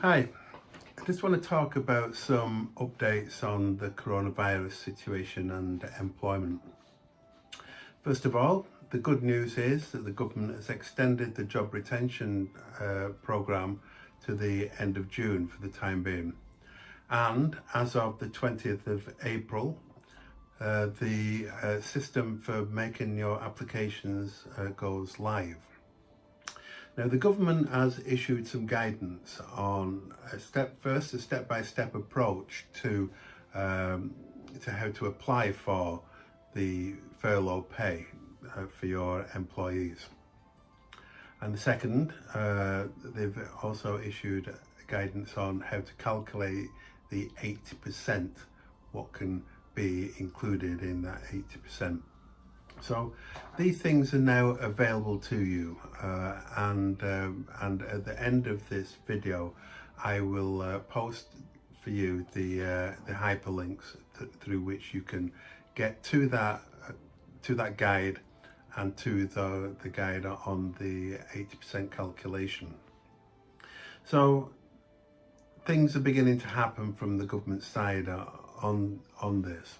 Hi, I just want to talk about some updates on the coronavirus situation and employment. First of all, the good news is that the government has extended the job retention programme to the end of June for the time being. And as of the 20th of April, the system for making your applications goes live. Now, the government has issued some guidance on a step-by-step approach to how to apply for the furlough pay for your employees. And the second, they've also issued guidance on how to calculate the 80%, what can be included in that 80%. So these things are now available to you, and at the end of this video I will post for you the hyperlinks through which you can get to that guide and to the guide on the 80% calculation. So things are beginning to happen from the government side on this.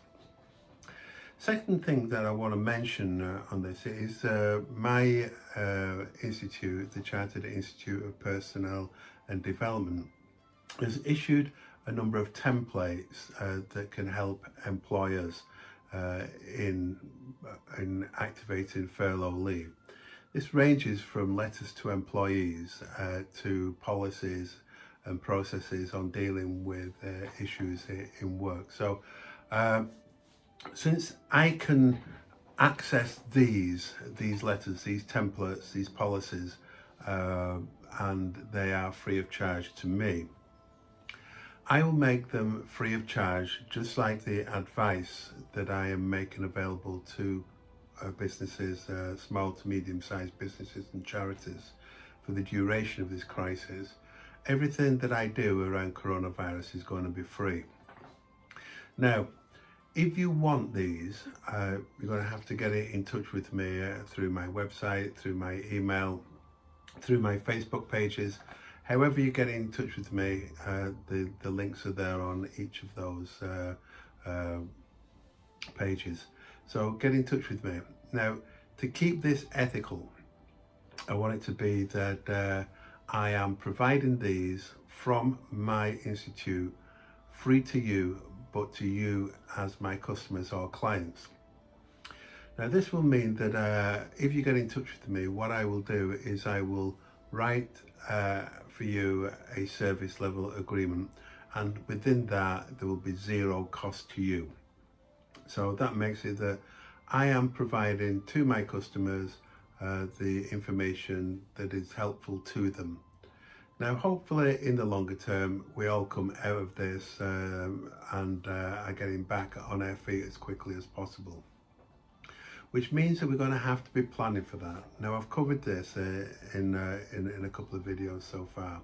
Second thing that I want to mention on this is my institute, the Chartered Institute of Personnel and Development, has issued a number of templates that can help employers in activating furlough leave. This ranges from letters to employees to policies and processes on dealing with issues in work. So since I can access these letters, these templates, these policies, and they are free of charge to me, I will make them free of charge, just like the advice that I am making available to businesses, small to medium-sized businesses and charities for the duration of this crisis. Everything that I do around coronavirus is going to be free. Now, if you want these, you're going to have to get in touch with me through my website, through my email, through my Facebook pages. However you get in touch with me, the links are there on each of those pages. So get in touch with me. Now, to keep this ethical, I want it to be that I am providing these from my institute free to you, but to you as my customers or clients. Now, this will mean that if you get in touch with me, what I will do is I will write for you a service level agreement, and within that there will be zero cost to you. So that makes it that I am providing to my customers the information that is helpful to them. Now, hopefully in the longer term, we all come out of this and are getting back on our feet as quickly as possible, which means that we're going to have to be planning for that. Now, I've covered this in a couple of videos so far,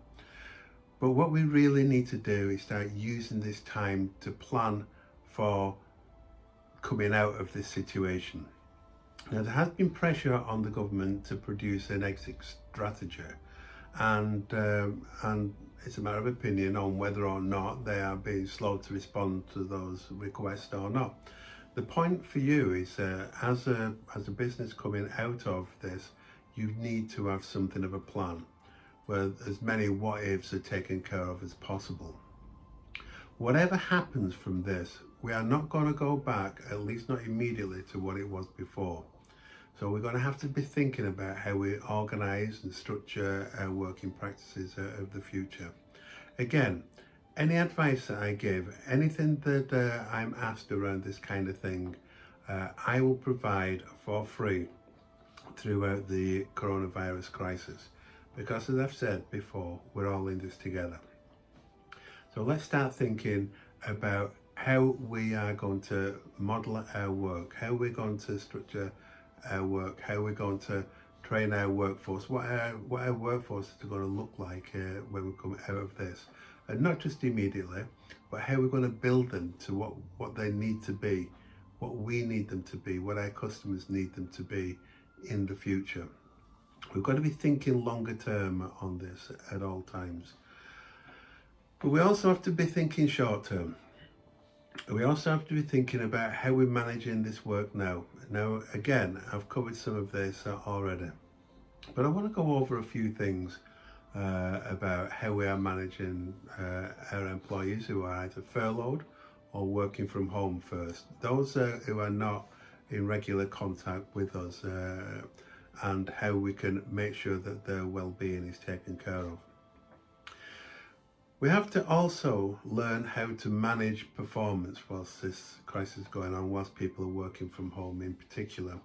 but what we really need to do is start using this time to plan for coming out of this situation. Now, there has been pressure on the government to produce an exit strategy, and it's a matter of opinion on whether or not they are being slow to respond to those requests or not. The point for you is as a business coming out of this, you need to have something of a plan where as many what ifs are taken care of as possible. Whatever happens from this, we are not going to go back, at least not immediately, to what it was before. So we're going to have to be thinking about how we organise and structure our working practices of the future. Again, any advice that I give, anything that I'm asked around this kind of thing, I will provide for free throughout the coronavirus crisis. Because as I've said before, we're all in this together. So let's start thinking about how we are going to model our work, how we're going to structure our work, how we're going to train our workforce, what our workforce is going to look like when we come out of this. And not just immediately, but how we're going to build them to what they need to be, what we need them to be, what our customers need them to be in the future. We've got to be thinking longer term on this at all times. But we also have to be thinking short term. We also have to be thinking about how we're managing this work now. Now, again, I've covered some of this already, but I want to go over a few things about how we are managing our employees who are either furloughed or working from home first. Those who are not in regular contact with us, and how we can make sure that their well-being is taken care of. We have to also learn how to manage performance whilst this crisis is going on, whilst people are working from home in particular.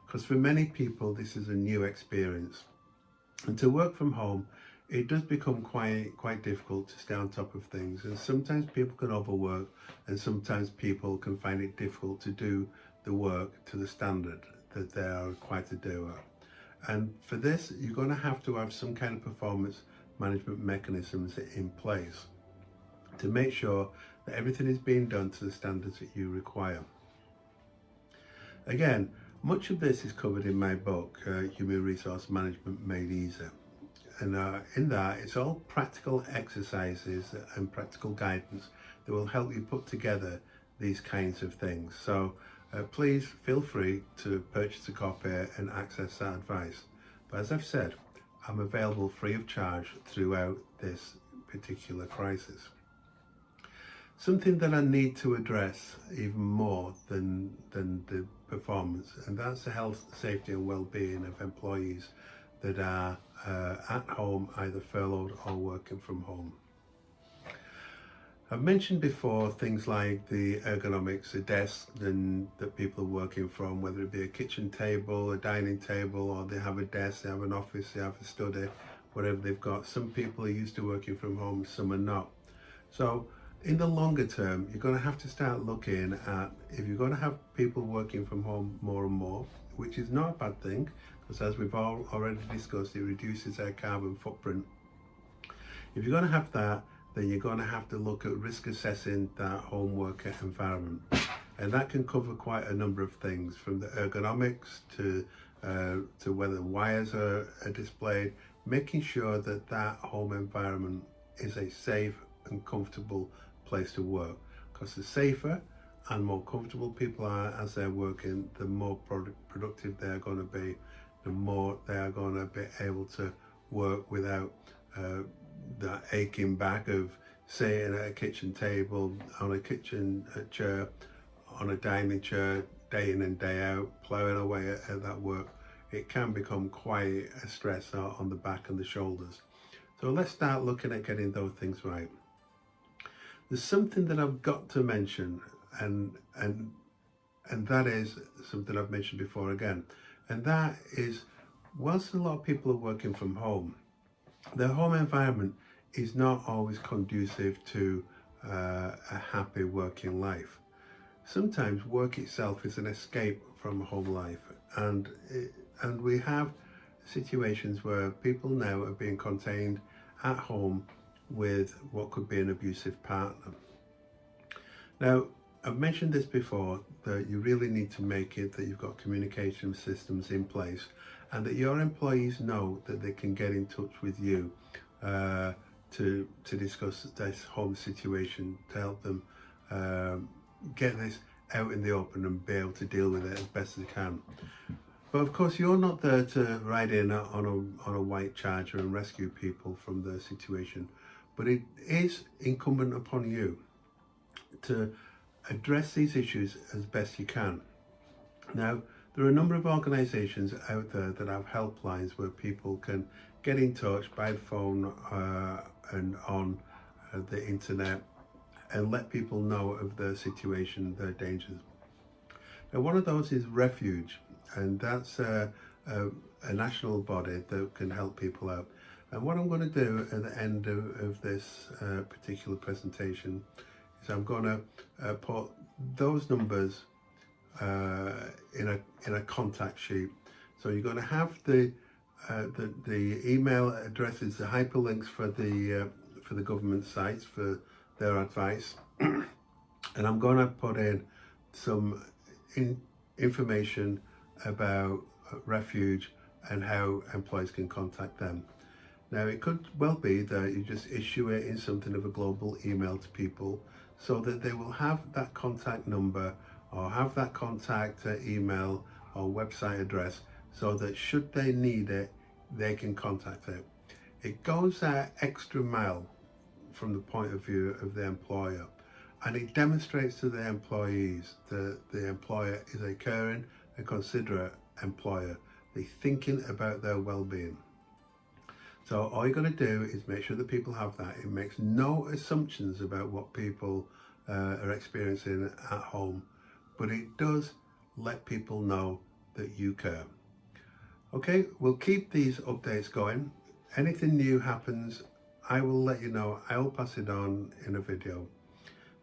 Because for many people, this is a new experience. And to work from home, it does become quite difficult to stay on top of things. And sometimes people can overwork, and sometimes people can find it difficult to do the work to the standard that they are required to do. And for this, you're going to have some kind of performance management mechanisms in place to make sure that everything is being done to the standards that you require. Again, much of this is covered in my book, Human Resource Management Made Easy. And in that, it's all practical exercises and practical guidance that will help you put together these kinds of things. So please feel free to purchase a copy and access that advice. But as I've said, I'm available free of charge throughout this particular crisis. Something that I need to address even more than the performance, and that's the health, safety and well-being of employees that are at home, either furloughed or working from home. I've mentioned before things like the ergonomics, the desk that people are working from, whether it be a kitchen table, a dining table, or they have a desk, they have an office, they have a study, whatever they've got. Some people are used to working from home, some are not. So in the longer term, you're going to have to start looking at, if you're going to have people working from home more and more, which is not a bad thing, because as we've already discussed, it reduces our carbon footprint. If you're going to have that, then you're going to have to look at risk assessing that home worker environment. And that can cover quite a number of things, from the ergonomics to whether wires are displayed, making sure that that home environment is a safe and comfortable place to work. Because the safer and more comfortable people are as they're working, the more productive they're going to be, the more they are going to be able to work without that aching back of sitting at a kitchen table, on a kitchen chair, on a dining chair, day in and day out, ploughing away at that work. It can become quite a stress on the back and the shoulders. So let's start looking at getting those things right. There's something that I've got to mention, and that is something I've mentioned before again, and that is, whilst a lot of people are working from home, their home environment is not always conducive to a happy working life. Sometimes work itself is an escape from home life, and we have situations where people now are being contained at home with what could be an abusive partner. Now, I've mentioned this before, that you really need to make it that you've got communication systems in place, and that your employees know that they can get in touch with you to discuss this home situation, to help them get this out in the open and be able to deal with it as best as they can. But of course, you're not there to ride in on a white charger and rescue people from the situation, but it is incumbent upon you to address these issues as best you can. Now, there are a number of organisations out there that have helplines where people can get in touch by phone and on the internet and let people know of their situation, their dangers. Now, one of those is Refuge, and that's a national body that can help people out. And what I'm going to do at the end of this particular presentation is I'm going to put those numbers in a contact sheet. So you're going to have the email addresses, the hyperlinks for the government sites for their advice, and I'm going to put in some information about Refuge and how employees can contact them. Now, it could well be that you just issue it in something of a global email to people so that they will have that contact number or have that contact email or website address, so that should they need it, they can contact it. It goes that extra mile from the point of view of the employer, and it demonstrates to the employees that the employer is a caring and considerate employer. They're thinking about their well-being. So all you're going to do is make sure that people have that. It makes no assumptions about what people are experiencing at home, but it does let people know that you care. Okay, we'll keep these updates going. Anything new happens, I will let you know. I'll pass it on in a video.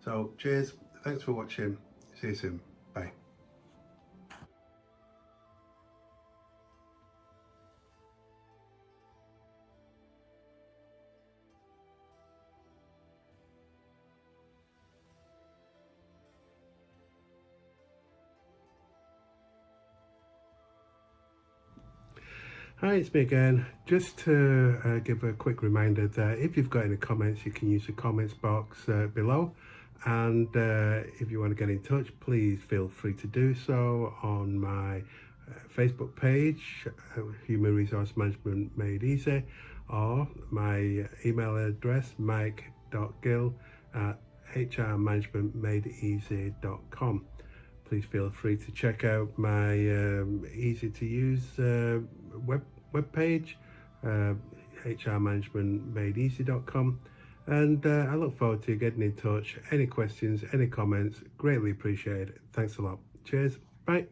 So cheers, thanks for watching. See you soon. Bye. Hi, it's me again. Just to give a quick reminder that if you've got any comments, you can use the comments box below. And if you want to get in touch, please feel free to do so on my Facebook page, Human Resource Management Made Easy, or my email address, mike.gill at hrmanagementmadeeasy.com. Please feel free to check out my easy to use web page, hrmanagementmadeeasy.com. And I look forward to getting in touch. Any questions, any comments, greatly appreciated. Thanks a lot. Cheers. Bye.